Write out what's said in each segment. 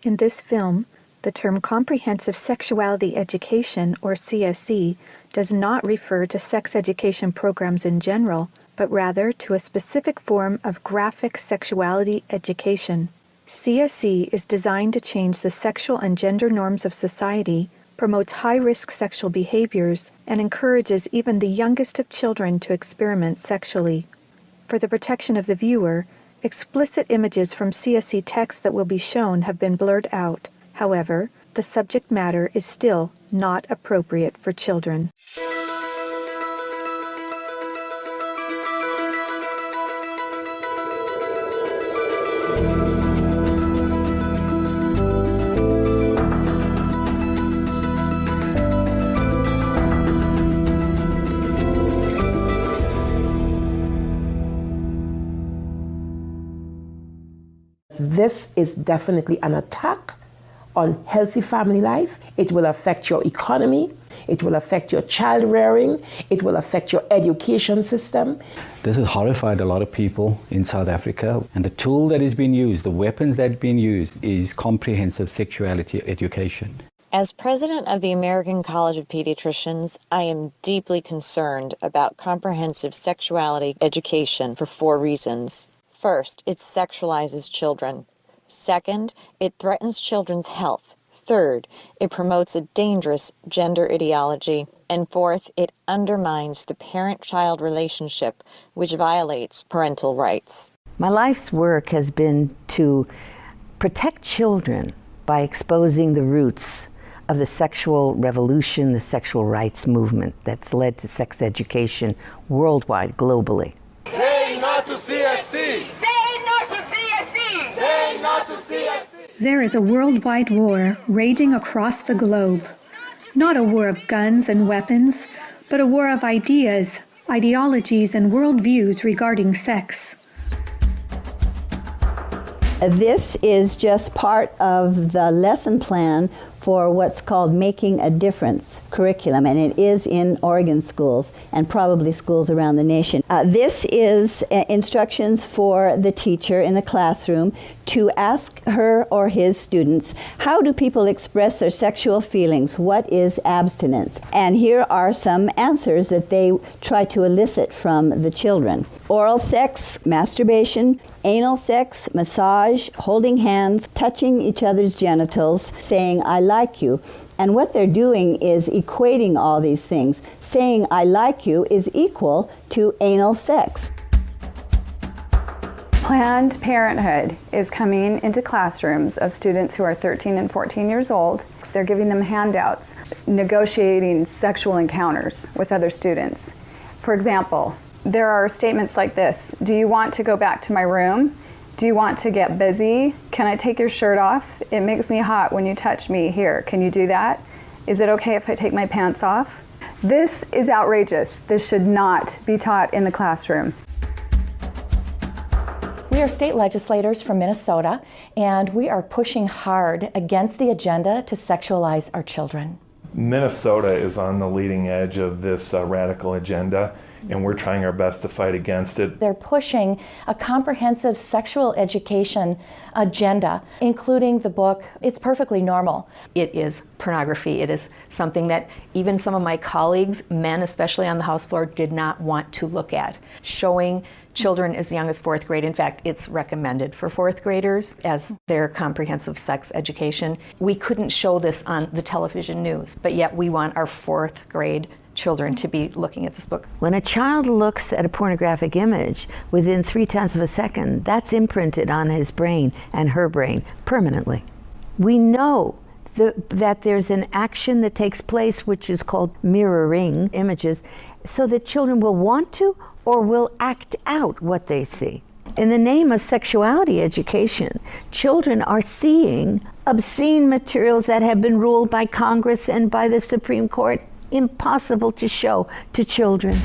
In this film, the term Comprehensive Sexuality Education, or CSE, does not refer to sex education programs in general, but rather to a specific form of graphic sexuality education. CSE is designed to change the sexual and gender norms of society, promotes high-risk sexual behaviors, and encourages even the youngest of children to experiment sexually. For the protection of the viewer, explicit images from CSE text that will be shown have been blurred out. However, the subject matter is still not appropriate for children. This is definitely an attack on healthy family life. It will affect your economy. It will affect your child rearing. It will affect your education system. This has horrified a lot of people in South Africa. And the tool that is being used, the weapons that are being used, is comprehensive sexuality education. As president of the American College of Pediatricians, I am deeply concerned about comprehensive sexuality education for 4 reasons. First, it sexualizes children. Second, it threatens children's health. Third, it promotes a dangerous gender ideology. And fourth, it undermines the parent-child relationship, which violates parental rights. My life's work has been to protect children by exposing the roots of the sexual revolution, the sexual rights movement that's led to sex education worldwide, globally. Say not to CSC! Say not to CSC! Say not to CSC! There is a worldwide war raging across the globe. Not a war of guns and weapons, but a war of ideas, ideologies, and worldviews regarding sex. This is just part of the lesson plan for what's called Making a Difference curriculum, and it is in Oregon schools and probably schools around the nation. This is instructions for the teacher in the classroom to ask her or his students, how do people express their sexual feelings? What is abstinence? And here are some answers that they try to elicit from the children. Oral sex, masturbation, anal sex, massage, holding hands, touching each other's genitals, saying, I like you. And what they're doing is equating all these things. Saying, I like you is equal to anal sex. Planned Parenthood is coming into classrooms of students who are 13 and 14 years old. They're giving them handouts, negotiating sexual encounters with other students. For example, there are statements like this: do you want to go back to my room? Do you want to get busy? Can I take your shirt off? It makes me hot when you touch me. Here, can you do that? Is it okay if I take my pants off? This is outrageous. This should not be taught in the classroom. We are state legislators from Minnesota, and we are pushing hard against the agenda to sexualize our children. Minnesota is on the leading edge of this radical agenda, and we're trying our best to fight against it. They're pushing a comprehensive sexual education agenda, including the book, It's Perfectly Normal. It is pornography. It is something that even some of my colleagues, men especially on the House floor, did not want to look at. Showing children as young as 4th grade. In fact, it's recommended for 4th graders as their comprehensive sex education. We couldn't show this on the television news, but yet we want our 4th grade children to be looking at this book. When a child looks at a pornographic image within 0.3 of a second, that's imprinted on his brain and her brain permanently. We know that there's an action that takes place which is called mirroring images, so that children will want to or will act out what they see. In the name of sexuality education, children are seeing obscene materials that have been ruled by Congress and by the Supreme Court impossible to show to children.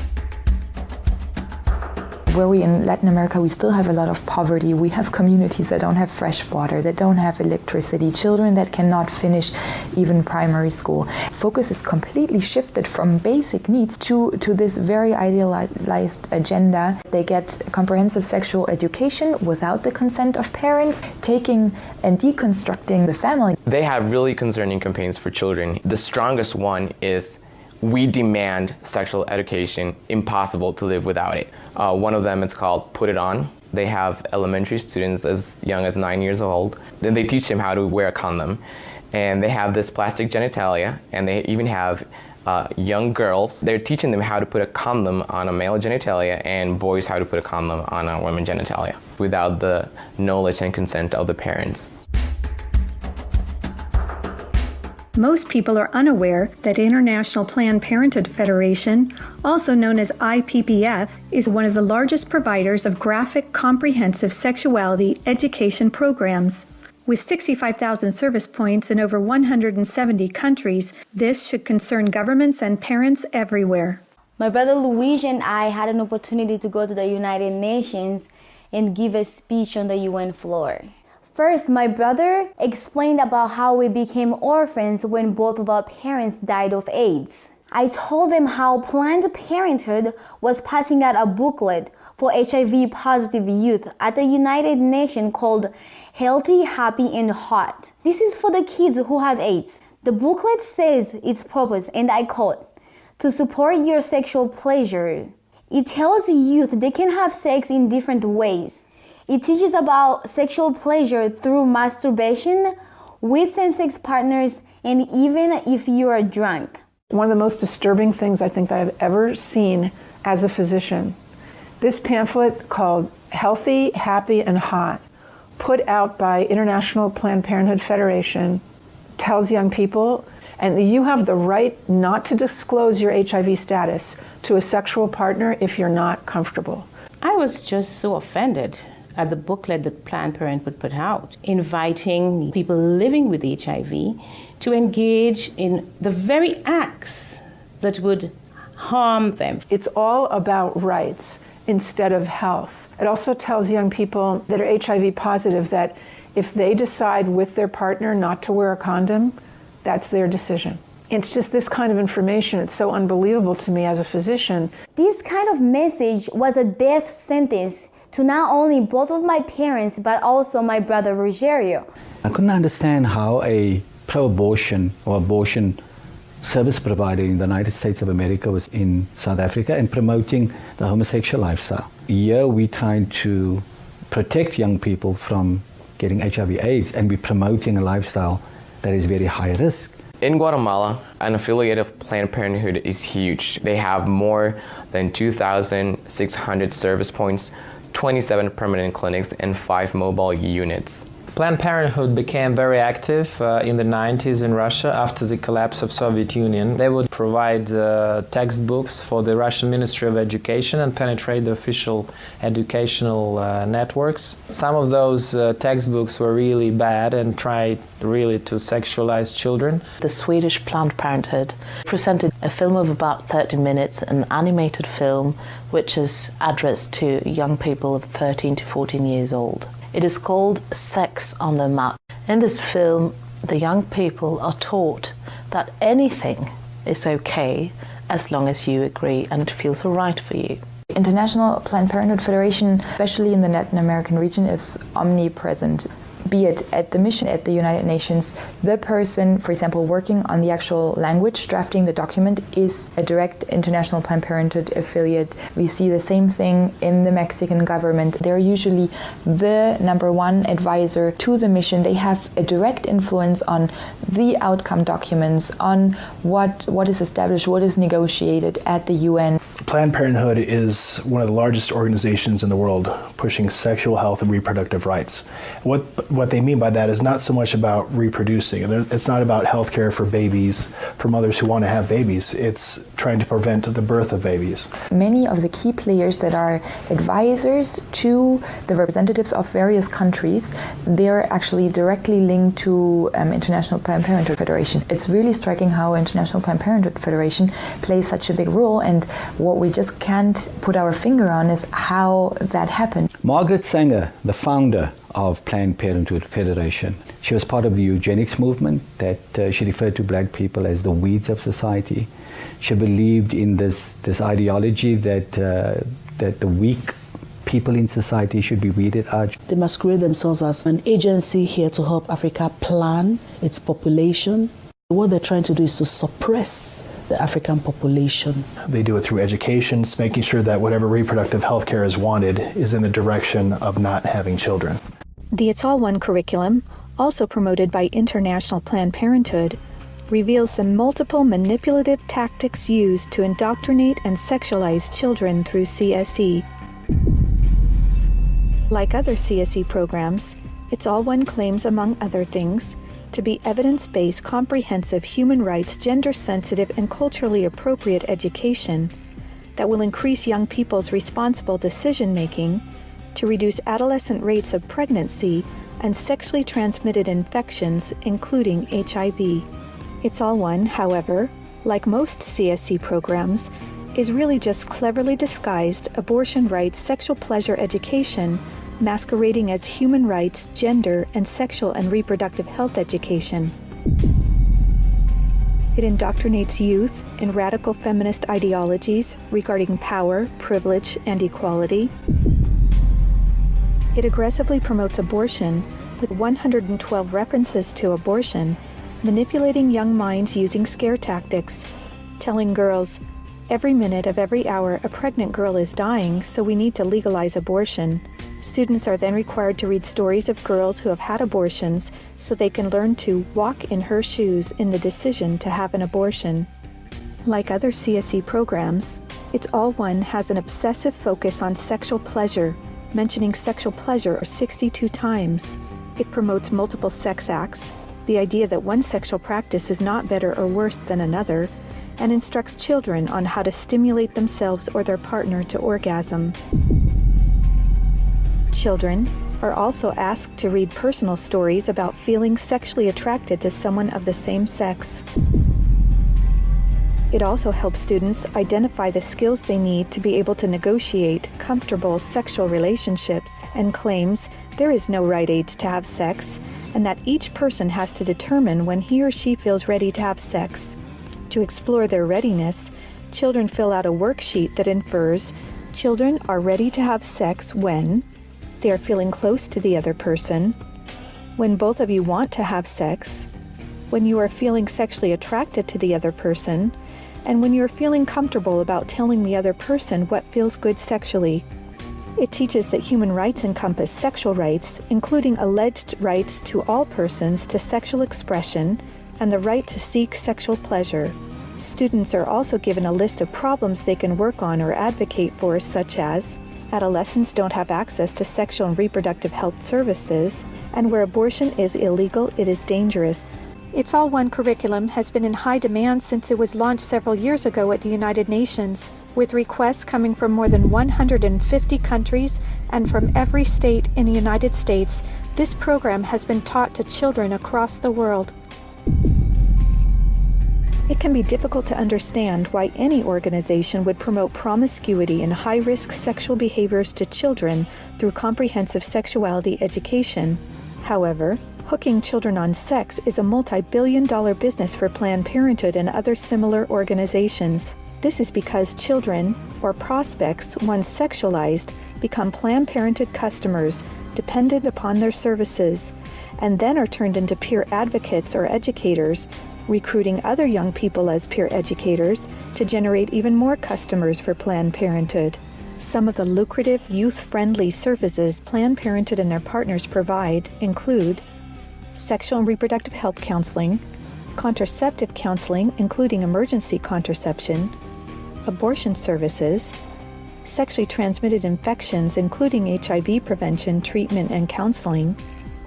where we in Latin America, we still have a lot of poverty. We have communities that don't have fresh water, that don't have electricity, children that cannot finish even primary school. Focus is completely shifted from basic needs to this very idealized agenda. They get comprehensive sexual education without the consent of parents, taking and deconstructing the family. They have really concerning campaigns for children. The strongest one is "We demand sexual education, impossible to live without it." One of them is called "Put It On." They have elementary students as young as 9 years old. Then they teach them how to wear a condom. And they have this plastic genitalia, and they even have young girls. They're teaching them how to put a condom on a male genitalia and boys how to put a condom on a women's genitalia without the knowledge and consent of the parents. Most people are unaware that International Planned Parenthood Federation, also known as IPPF, is one of the largest providers of graphic, comprehensive sexuality education programs. With 65,000 service points in over 170 countries, this should concern governments and parents everywhere. My brother Luigi and I had an opportunity to go to the United Nations and give a speech on the UN floor. First, my brother explained about how we became orphans when both of our parents died of AIDS. I told them how Planned Parenthood was passing out a booklet for HIV-positive youth at the United Nations called Healthy, Happy, and Hot. This is for the kids who have AIDS. The booklet says its purpose, and I quote, "To support your sexual pleasure." It tells youth they can have sex in different ways. It teaches about sexual pleasure through masturbation, with same-sex partners, and even if you are drunk. One of the most disturbing things I think that I've ever seen as a physician, this pamphlet called Healthy, Happy, and Hot, put out by International Planned Parenthood Federation, tells young people, and you have the right not to disclose your HIV status to a sexual partner if you're not comfortable. I was just so offended at the booklet that Planned Parenthood put out, inviting people living with HIV to engage in the very acts that would harm them. It's all about rights instead of health. It also tells young people that are HIV positive that if they decide with their partner not to wear a condom, that's their decision. It's just this kind of information. It's so unbelievable to me as a physician. This kind of message was a death sentence to not only both of my parents, but also my brother Rogerio. I couldn't understand how a pro-abortion or abortion service provider in the United States of America was in South Africa and promoting the homosexual lifestyle. Here we're trying to protect young people from getting HIV/AIDS, and we're promoting a lifestyle that is very high risk. In Guatemala, an affiliate of Planned Parenthood is huge. They have more than 2,600 service points, 27 permanent clinics, and 5 mobile units. Planned Parenthood became very active in the 90s in Russia after the collapse of Soviet Union. They would provide textbooks for the Russian Ministry of Education and penetrate the official educational networks. Some of those textbooks were really bad and tried really to sexualize children. The Swedish Planned Parenthood presented a film of about 30 minutes, an animated film which is addressed to young people of 13 to 14 years old. It is called Sex on the Map. In this film, the young people are taught that anything is okay as long as you agree and it feels right for you. International Planned Parenthood Federation, especially in the Latin American region, is omnipresent. Be it at the mission at the United Nations, the person, for example, working on the actual language, drafting the document, is a direct International Planned Parenthood affiliate. We see the same thing in the Mexican government. They're usually the #1 advisor to the mission. They have a direct influence on the outcome documents, on what is established, what is negotiated at the UN. Planned Parenthood is one of the largest organizations in the world pushing sexual health and reproductive rights. What what they mean by that is not so much about reproducing. It's not about health care for babies, for mothers who want to have babies. It's trying to prevent the birth of babies. Many of the key players that are advisors to the representatives of various countries, they're actually directly linked to International Planned Parenthood Federation. It's really striking how International Planned Parenthood Federation plays such a big role, and what we just can't put our finger on is how that happened. Margaret Sanger, the founder of Planned Parenthood Federation, she was part of the eugenics movement that she referred to black people as the weeds of society. She believed in this ideology that the weak people in society should be weeded out. They masquerade themselves as an agency here to help Africa plan its population. What they're trying to do is to suppress the African population. They do it through education, making sure that whatever reproductive health care is wanted is in the direction of not having children. The It's All One curriculum, also promoted by International Planned Parenthood, reveals the multiple manipulative tactics used to indoctrinate and sexualize children through CSE. Like other CSE programs, It's All One claims, among other things, to be evidence-based, comprehensive, human rights, gender-sensitive, and culturally appropriate education that will increase young people's responsible decision-making, to reduce adolescent rates of pregnancy and sexually transmitted infections, including HIV. It's All One, however, like most CSE programs, is really just cleverly disguised abortion rights, sexual pleasure education, masquerading as human rights, gender, and sexual and reproductive health education. It indoctrinates youth in radical feminist ideologies regarding power, privilege, and equality. It aggressively promotes abortion with 112 references to abortion, manipulating young minds using scare tactics, telling girls, every minute of every hour a pregnant girl is dying, so we need to legalize abortion. Students are then required to read stories of girls who have had abortions so they can learn to walk in her shoes in the decision to have an abortion. Like other CSE programs, It's All One has an obsessive focus on sexual pleasure, mentioning sexual pleasure 62 times. It promotes multiple sex acts, the idea that one sexual practice is not better or worse than another, and instructs children on how to stimulate themselves or their partner to orgasm. Children are also asked to read personal stories about feeling sexually attracted to someone of the same sex. It also helps students identify the skills they need to be able to negotiate comfortable sexual relationships, and claims there is no right age to have sex, and that each person has to determine when he or she feels ready to have sex. To explore their readiness, children fill out a worksheet that infers children are ready to have sex when they are feeling close to the other person, when both of you want to have sex, when you are feeling sexually attracted to the other person, and when you're feeling comfortable about telling the other person what feels good sexually. It teaches that human rights encompass sexual rights, including alleged rights to all persons to sexual expression and the right to seek sexual pleasure. Students are also given a list of problems they can work on or advocate for, such as adolescents don't have access to sexual and reproductive health services, and where abortion is illegal, it is dangerous. It's All One curriculum has been in high demand since it was launched several years ago at the United Nations, with requests coming from more than 150 countries and from every state in the United States. This program has been taught to children across the world. It can be difficult to understand why any organization would promote promiscuity and high-risk sexual behaviors to children through comprehensive sexuality education. However, hooking children on sex is a multi-billion-dollar business for Planned Parenthood and other similar organizations. This is because children, or prospects, once sexualized, become Planned Parenthood customers dependent upon their services, and then are turned into peer advocates or educators, recruiting other young people as peer educators to generate even more customers for Planned Parenthood. Some of the lucrative, youth-friendly services Planned Parenthood and their partners provide include sexual and reproductive health counseling, contraceptive counseling, including emergency contraception, abortion services, sexually transmitted infections, including HIV prevention, treatment, and counseling,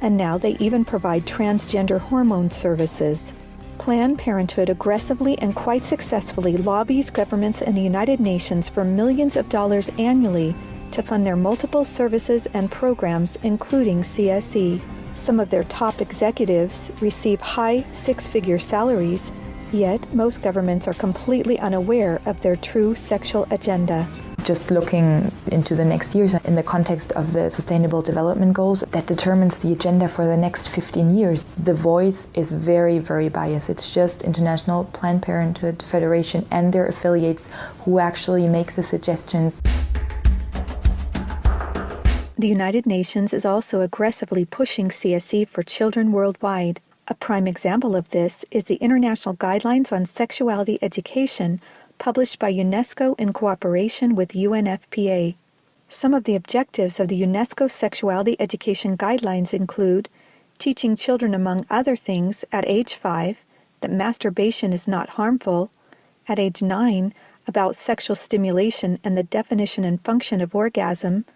and now they even provide transgender hormone services. Planned Parenthood aggressively and quite successfully lobbies governments and the United Nations for millions of dollars annually to fund their multiple services and programs, including CSE. Some of their top executives receive high six-figure salaries, yet most governments are completely unaware of their true sexual agenda. Just looking into the next years in the context of the Sustainable Development Goals, that determines the agenda for the next 15 years. The voice is very, very biased. It's just International Planned Parenthood Federation and their affiliates who actually make the suggestions. The United Nations is also aggressively pushing CSE for children worldwide. A prime example of this is the International Guidelines on Sexuality Education, published by UNESCO in cooperation with UNFPA. Some of the objectives of the UNESCO Sexuality Education Guidelines include teaching children, among other things, at age 5, that masturbation is not harmful, at age 9, about sexual stimulation and the definition and function of orgasm,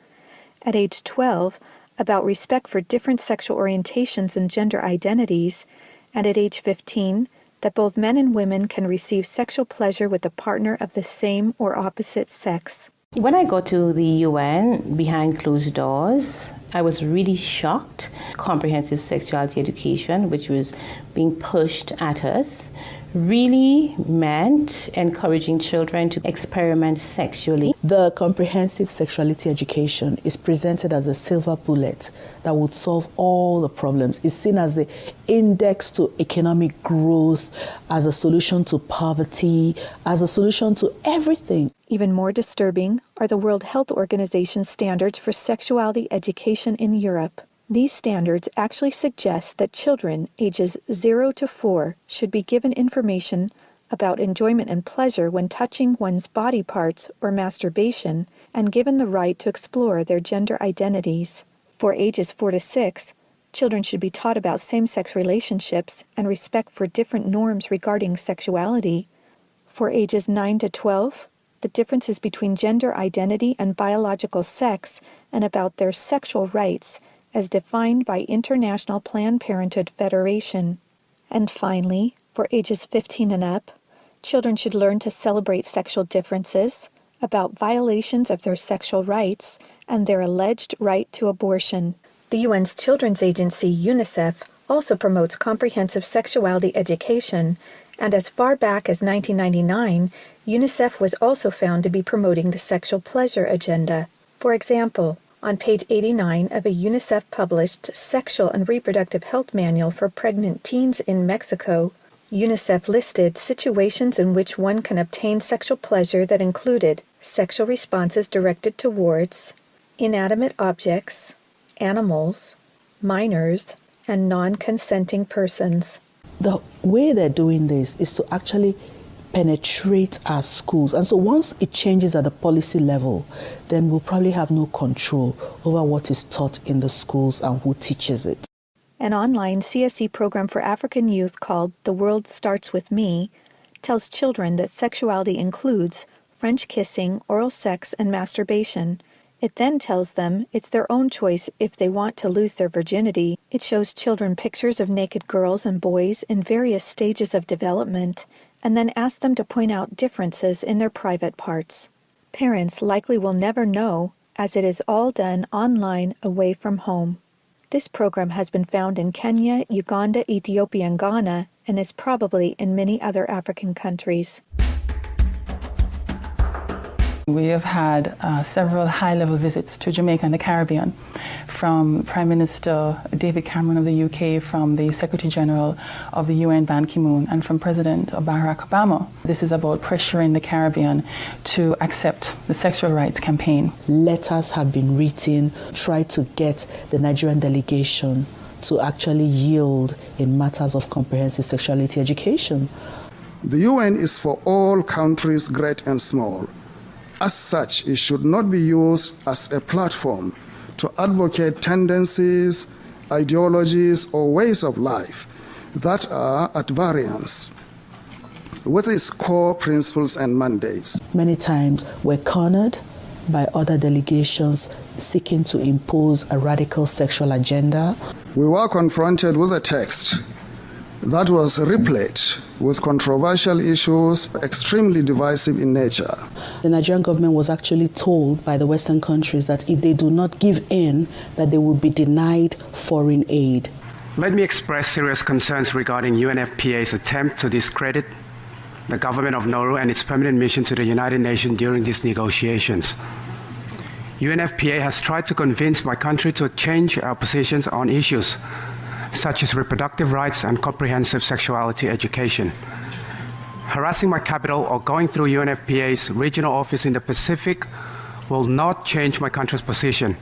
at age 12, about respect for different sexual orientations and gender identities, and at age 15, that both men and women can receive sexual pleasure with a partner of the same or opposite sex. When I got to the UN behind closed doors, I was really shocked. Comprehensive sexuality education, which was being pushed at us, really meant encouraging children to experiment sexually. The comprehensive sexuality education is presented as a silver bullet that would solve all the problems. It's seen as the index to economic growth, as a solution to poverty, as a solution to everything. Even more disturbing are the World Health Organization standards for sexuality education in Europe. These standards actually suggest that children ages 0 to 4 should be given information about enjoyment and pleasure when touching one's body parts or masturbation, and given the right to explore their gender identities. For ages 4 to 6, children should be taught about same-sex relationships and respect for different norms regarding sexuality. For ages 9 to 12, the differences between gender identity and biological sex, and about their sexual rights as defined by International Planned Parenthood Federation. And finally, for ages 15 and up, children should learn to celebrate sexual differences, about violations of their sexual rights, and their alleged right to abortion. The UN's Children's Agency, UNICEF, also promotes comprehensive sexuality education, and as far back as 1999, UNICEF was also found to be promoting the sexual pleasure agenda. For example, on page 89 of a UNICEF-published Sexual and Reproductive Health Manual for Pregnant Teens in Mexico, UNICEF listed situations in which one can obtain sexual pleasure that included sexual responses directed towards inanimate objects, animals, minors, and non-consenting persons. The way they're doing this is to actually penetrate our schools. And so once it changes at the policy level, then we'll probably have no control over what is taught in the schools and who teaches it. An online CSE program for African youth called The World Starts With Me tells children that sexuality includes French kissing, oral sex, and masturbation. It then tells them it's their own choice if they want to lose their virginity. It shows children pictures of naked girls and boys in various stages of development, and then asks them to point out differences in their private parts. Parents likely will never know, as it is all done online away from home. This program has been found in Kenya, Uganda, Ethiopia, and Ghana, and is probably in many other African countries. We have had several high-level visits to Jamaica and the Caribbean from Prime Minister David Cameron of the UK, from the Secretary General of the UN Ban Ki-moon, and from President Barack Obama. This is about pressuring the Caribbean to accept the sexual rights campaign. Letters have been written, try to get the Nigerian delegation to actually yield in matters of comprehensive sexuality education. The UN is for all countries, great and small. As such, it should not be used as a platform to advocate tendencies, ideologies, or ways of life that are at variance with its core principles and mandates. Many times we're cornered, by other delegations seeking to impose a radical sexual agenda. We were confronted with a text that was replete with controversial issues, extremely divisive in nature. The Nigerian government was actually told by the Western countries that if they do not give in, that they will be denied foreign aid. Let me express serious concerns regarding UNFPA's attempt to discredit the government of Nauru and its permanent mission to the United Nations during these negotiations. UNFPA has tried to convince my country to change our positions on issues such as reproductive rights and comprehensive sexuality education. Harassing my capital or going through UNFPA's regional office in the Pacific will not change my country's position.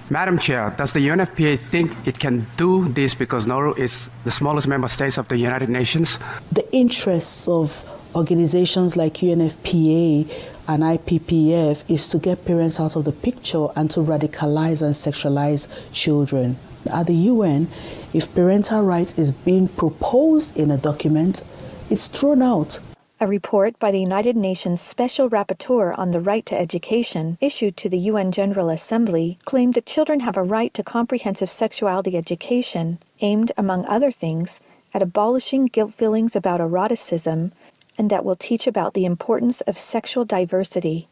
Madam Chair, does the UNFPA think it can do this because Nauru is the smallest member state of the United Nations? The interests of organizations like UNFPA and IPPF is to get parents out of the picture and to radicalize and sexualize children. At the UN, if parental rights is being proposed in a document, it's thrown out. A report by the United Nations Special Rapporteur on the Right to Education, issued to the UN General Assembly, claimed that children have a right to comprehensive sexuality education, aimed, among other things, at abolishing guilt feelings about eroticism, and that will teach about the importance of sexual diversity.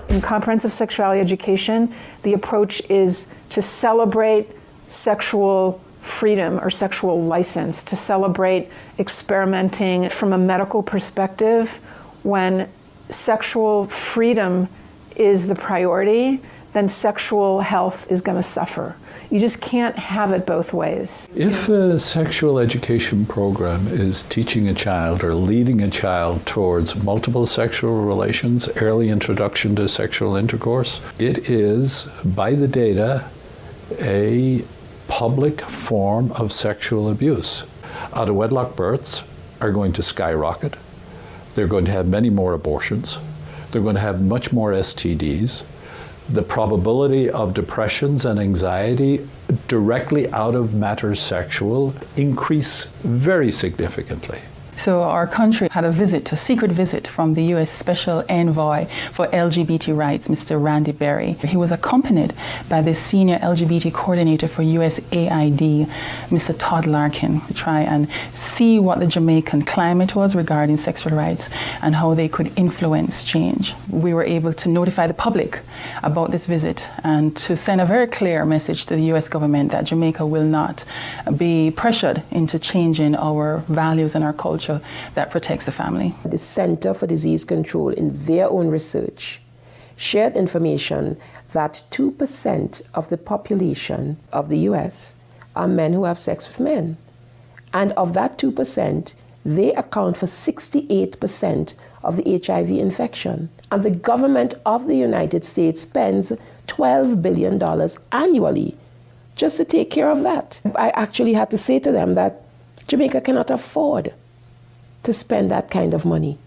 In comprehensive sexuality education, the approach is to celebrate sexual freedom or sexual license, to celebrate experimenting from a medical perspective. When sexual freedom is the priority, then sexual health is going to suffer. You just can't have it both ways. If a sexual education program is teaching a child or leading a child towards multiple sexual relations, early introduction to sexual intercourse, it is, by the data, a public form of sexual abuse. Out-of-wedlock births are going to skyrocket. They're going to have many more abortions. They're going to have much more STDs. The probability of depressions and anxiety directly out of matters sexual increase very significantly. So our country had a secret visit from the U.S. Special Envoy for LGBT rights, Mr. Randy Berry. He was accompanied by the senior LGBT coordinator for USAID, Mr. Todd Larkin, to try and see what the Jamaican climate was regarding sexual rights and how they could influence change. We were able to notify the public about this visit and to send a very clear message to the U.S. government that Jamaica will not be pressured into changing our values and our culture that protects the family. The Center for Disease Control, in their own research, shared information that 2% of the population of the US are men who have sex with men. And of that 2%, they account for 68% of the HIV infection. And the government of the United States spends $12 billion annually just to take care of that. I actually had to say to them that Jamaica cannot afford to spend that kind of money.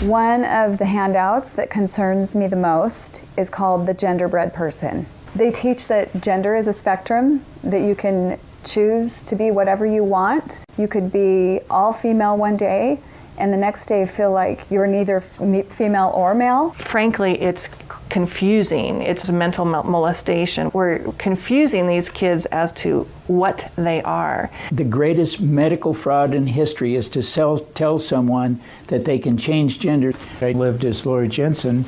One of the handouts that concerns me the most is called the Genderbread Person. They teach that gender is a spectrum, that you can choose to be whatever you want. You could be all female one day and the next day feel like you're neither female or male. Frankly, it's confusing. It's mental molestation. We're confusing these kids as to what they are. The greatest medical fraud in history is to tell someone that they can change gender. I lived as Laura Jensen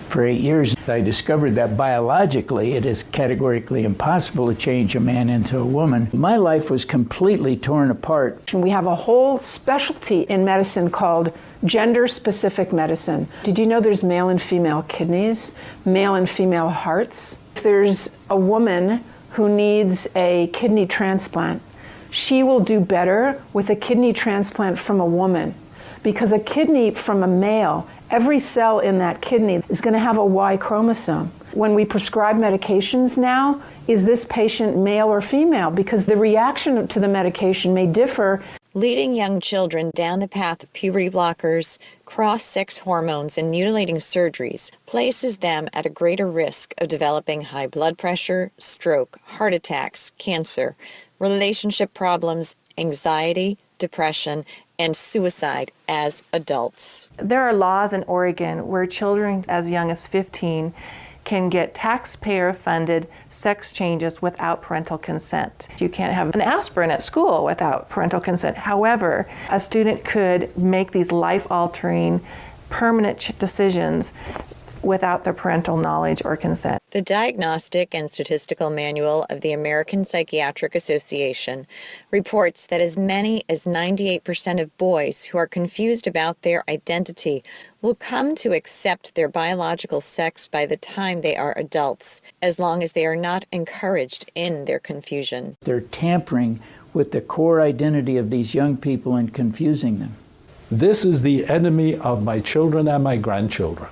for 8 years. I discovered that biologically it is categorically impossible to change a man into a woman. My life was completely torn apart. We have a whole specialty in medicine called gender-specific medicine. Did you know there's male and female kidneys, male and female hearts? If there's a woman who needs a kidney transplant, she will do better with a kidney transplant from a woman, because a kidney from a male, every cell in that kidney is going to have a Y chromosome. When we prescribe medications now, is this patient male or female? Because the reaction to the medication may differ. Leading young children down the path of puberty blockers, cross-sex hormones, and mutilating surgeries places them at a greater risk of developing high blood pressure, stroke, heart attacks, cancer, relationship problems, anxiety, depression, and suicide as adults. There are laws in Oregon where children as young as 15 can get taxpayer-funded sex changes without parental consent. You can't have an aspirin at school without parental consent. However, a student could make these life-altering, permanent decisions without their parental knowledge or consent. The Diagnostic and Statistical Manual of the American Psychiatric Association reports that as many as 98% of boys who are confused about their identity will come to accept their biological sex by the time they are adults, as long as they are not encouraged in their confusion. They're tampering with the core identity of these young people and confusing them. This is the enemy of my children and my grandchildren.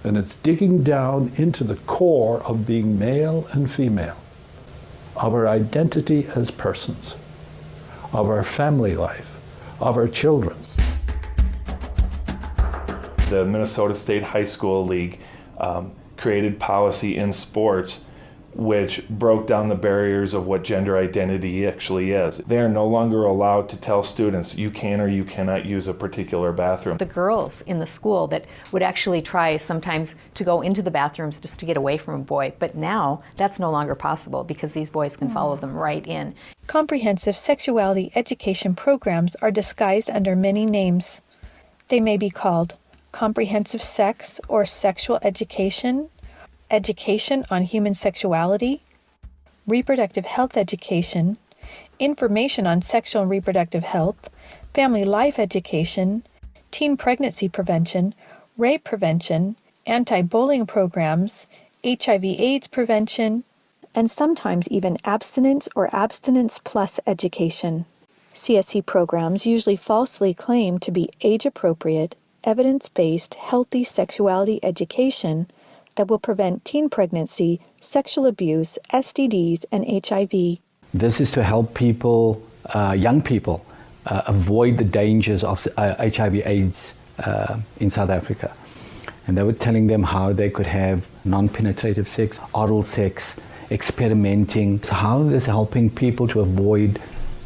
And it's digging down into the core of being male and female, of our identity as persons, of our family life, of our children. The Minnesota State High School League created policy in sports which broke down the barriers of what gender identity actually is. They are no longer allowed to tell students you can or you cannot use a particular bathroom. The girls in the school that would actually try sometimes to go into the bathrooms just to get away from a boy, but now that's no longer possible because these boys can follow them right in. Comprehensive sexuality education programs are disguised under many names. They may be called comprehensive sex or sexual education, education on human sexuality, reproductive health education, information on sexual and reproductive health, family life education, teen pregnancy prevention, rape prevention, anti-bullying programs, HIV/AIDS prevention, and sometimes even abstinence or abstinence plus education. CSE programs usually falsely claim to be age-appropriate, evidence-based, healthy sexuality education that will prevent teen pregnancy, sexual abuse, STDs, and HIV. This is to help people, young people, avoid the dangers of HIV/AIDS in South Africa. And they were telling them how they could have non-penetrative sex, oral sex, experimenting. So how is this helping people to avoid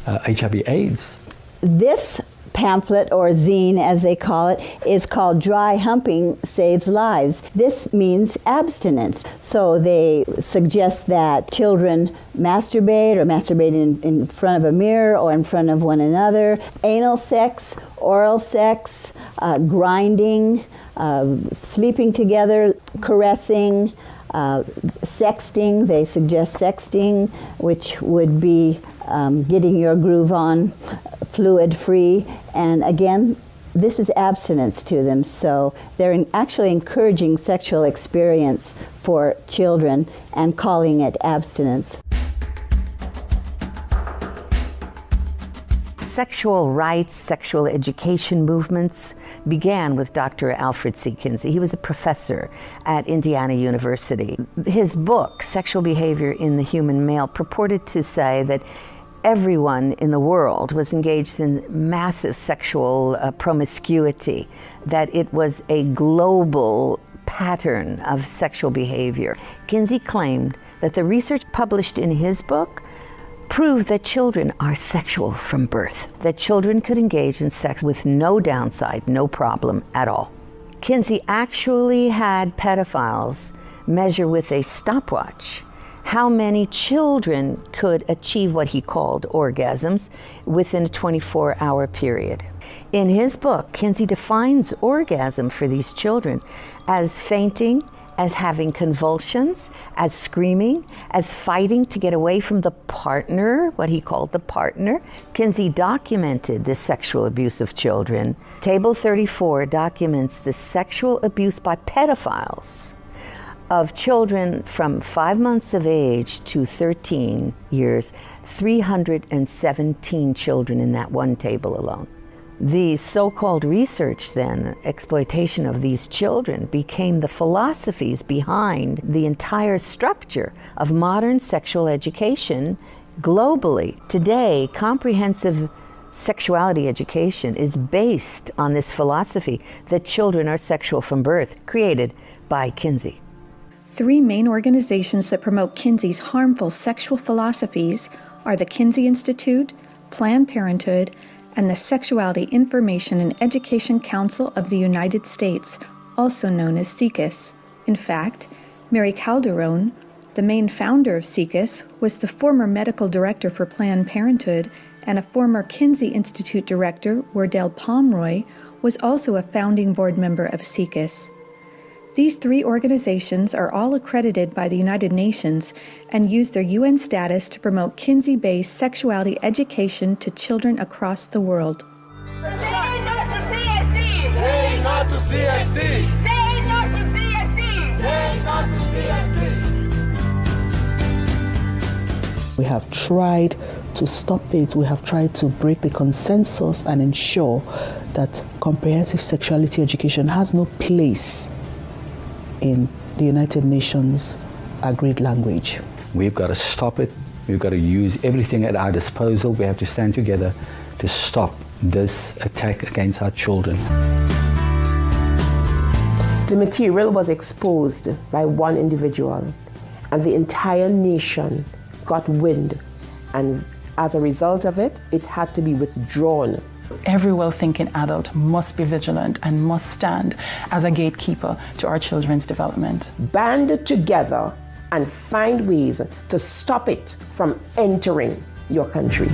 HIV/AIDS? This pamphlet, or zine as they call it, is called Dry Humping Saves Lives. This means abstinence. So they suggest that children masturbate or masturbate in front of a mirror or in front of one another. Anal sex, oral sex, grinding, sleeping together, caressing, sexting. They suggest sexting, which would be getting your groove on, fluid-free, and again, this is abstinence to them, so they're actually encouraging sexual experience for children and calling it abstinence. Sexual rights, sexual education movements began with Dr. Alfred C. Kinsey. He was a professor at Indiana University. His book, Sexual Behavior in the Human Male, purported to say that everyone in the world was engaged in massive sexual promiscuity, that it was a global pattern of sexual behavior. Kinsey claimed that the research published in his book proved that children are sexual from birth, that children could engage in sex with no downside, no problem at all. Kinsey actually had pedophiles measure with a stopwatch how many children could achieve what he called orgasms within a 24-hour period. In his book, Kinsey defines orgasm for these children as fainting, as having convulsions, as screaming, as fighting to get away from the partner, what he called the partner. Kinsey documented the sexual abuse of children. Table 34 documents the sexual abuse by pedophiles of children from 5 months of age to 13 years, 317 children in that one table alone. The so-called research then, exploitation of these children, became the philosophies behind the entire structure of modern sexual education globally. Today, comprehensive sexuality education is based on this philosophy that children are sexual from birth, created by Kinsey. 3 main organizations that promote Kinsey's harmful sexual philosophies are the Kinsey Institute, Planned Parenthood, and the Sexuality Information and Education Council of the United States, also known as SIECUS. In fact, Mary Calderon, the main founder of SIECUS, was the former medical director for Planned Parenthood, and a former Kinsey Institute director, Wardell Pomeroy, was also a founding board member of SIECUS. These three organizations are all accredited by the United Nations and use their UN status to promote Kinsey-based sexuality education to children across the world. Say no to CSC! Say no to CSC! Say no to CSC! Say no to CSC! We have tried to stop it. We have tried to break the consensus and ensure that comprehensive sexuality education has no place in the United Nations agreed language. We've got to stop it. We've got to use everything at our disposal. We have to stand together to stop this attack against our children. The material was exposed by one individual, and the entire nation got wind, and as a result of it, it had to be withdrawn. Every well-thinking adult must be vigilant and must stand as a gatekeeper to our children's development. Band together and find ways to stop it from entering your country.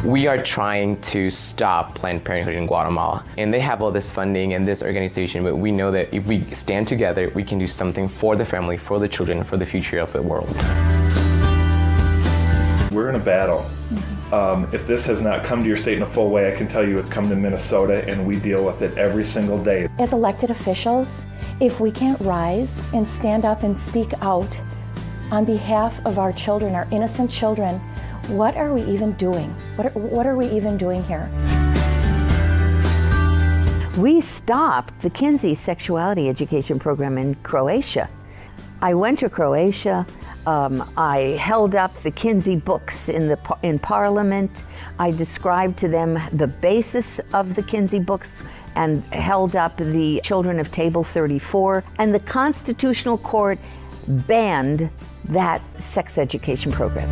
We are trying to stop Planned Parenthood in Guatemala, and they have all this funding and this organization, but we know that if we stand together, we can do something for the family, for the children, for the future of the world. We're in a battle. If this has not come to your state in a full way, I can tell you it's come to Minnesota, and we deal with it every single day. As elected officials, if we can't rise and stand up and speak out on behalf of our children, our innocent children, what are we even doing? What are we even doing here? We stopped the Kinsey sexuality education program in Croatia. I went to Croatia. I held up the Kinsey books in Parliament. I described to them the basis of the Kinsey books and held up the Children of Table 34. And the Constitutional Court banned that sex education program.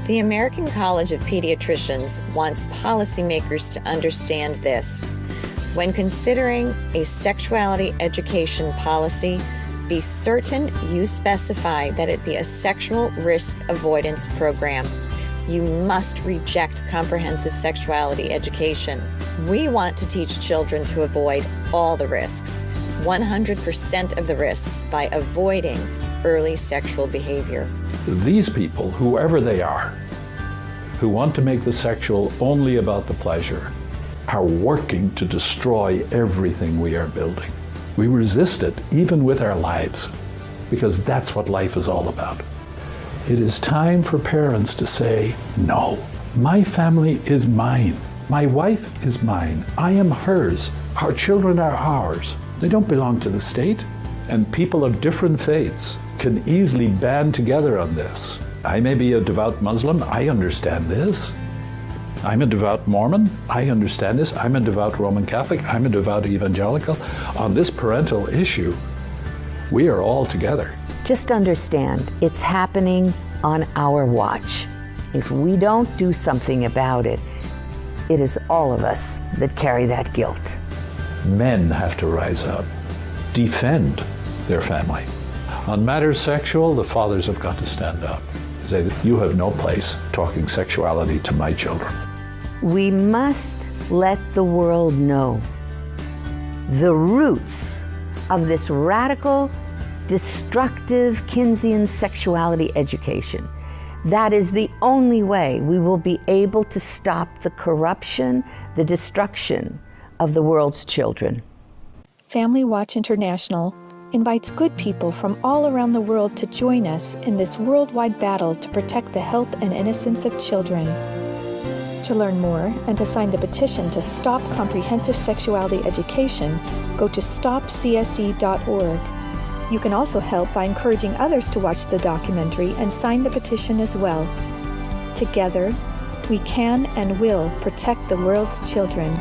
The American College of Pediatricians wants policymakers to understand this. When considering a sexuality education policy, be certain you specify that it be a sexual risk avoidance program. You must reject comprehensive sexuality education. We want to teach children to avoid all the risks, 100% of the risks, by avoiding early sexual behavior. These people, whoever they are, who want to make the sexual only about the pleasure, are working to destroy everything we are building. We resist it, even with our lives, because that's what life is all about. It is time for parents to say, no, my family is mine. My wife is mine. I am hers. Our children are ours. They don't belong to the state. And people of different faiths can easily band together on this. I may be a devout Muslim. I understand this. I'm a devout Mormon. I understand this. I'm a devout Roman Catholic. I'm a devout evangelical. On this parental issue, we are all together. Just understand, it's happening on our watch. If we don't do something about it, it is all of us that carry that guilt. Men have to rise up, defend their family. On matters sexual, the fathers have got to stand up. Say that you have no place talking sexuality to my children. We must let the world know the roots of this radical, destructive Kinseyan sexuality education. That is the only way we will be able to stop the corruption, the destruction of the world's children. Family Watch International invites good people from all around the world to join us in this worldwide battle to protect the health and innocence of children. To learn more and to sign the petition to stop comprehensive sexuality education, go to stopcsc.org. You can also help by encouraging others to watch the documentary and sign the petition as well. Together, we can and will protect the world's children.